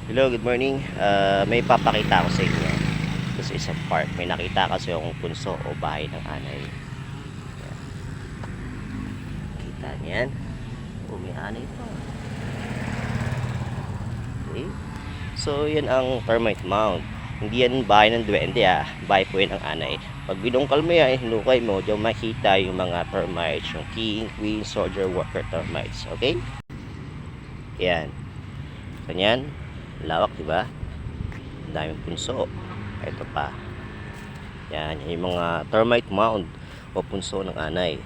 Hello, good morning. May papakita ako sa inyo. Ito sa isang park. May nakita kasi akong punso o bahay ng anay. Kita niyan. Oh, may anay pa. Okay. So, yan ang termite mound. Hindi yan bahay ng duwende Bahay po yan ng anay. Pag binungkal mo yan, hinukay mo, diyan makita yung mga termites. Yung king, queen, soldier, worker termites. Okay? Yan. Ganyan. Lawak, diba? Ang daming punso. Ito pa. Yan, yung mga termite mound o punso ng anay.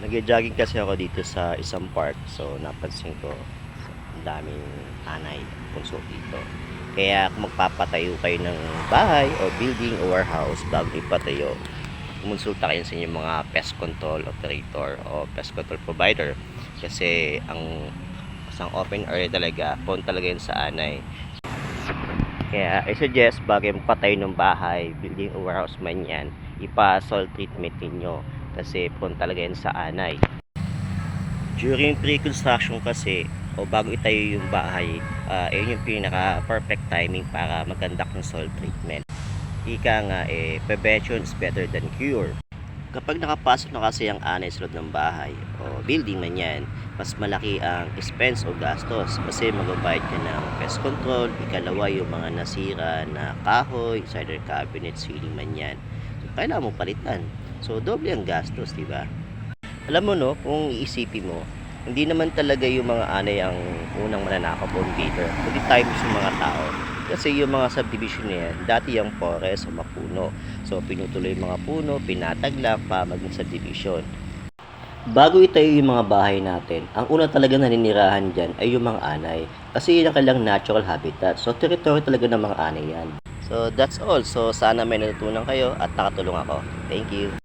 Nag-jogging kasi ako dito sa isang park. So, napansin ko ang daming anay, punso dito. Kaya kung magpapatayo kayo ng bahay o building o warehouse bago ipatayo, kumonsulta kayo sa inyong mga pest control operator o pest control provider. Kasi ang isang open area talaga, prone talaga yun sa anay. Kaya I suggest bago magpatayo ng bahay, building o warehouse man yan, ipa-soil treatment ninyo kasi prone talaga yan sa anay. During pre-construction kasi o bago itayo yung bahay, yun yung pinaka perfect timing para mag-conduct ng soil treatment. Ika nga prevention is better than cure. Kapag nakapasok na kasi ang anay sa loob ng bahay o building man yan, mas malaki ang expense o gastos kasi magbabayad ka ng pest control, ikalawa yung mga nasira na kahoy, cider cabinet, ceiling man yan. So, kailangan mo palitan. So, doble ang gastos, di ba? Alam mo no, kung iisipin mo, hindi naman talaga yung mga anay ang unang mananakaw o invader, kundi tayo mismo mga tao. Kasi yung mga subdivision na yan, dati yung forest o mapuno. So, pinutuloy yung mga puno, pinatag lang para maging subdivision. Bago itayo yung mga bahay natin, ang una talaga naninirahan dyan ay yung mga anay. Kasi yun ang kailang natural habitat. So, territory talaga ng mga anay yan. So, that's all. So, sana may natutunan kayo at nakatulong ako. Thank you.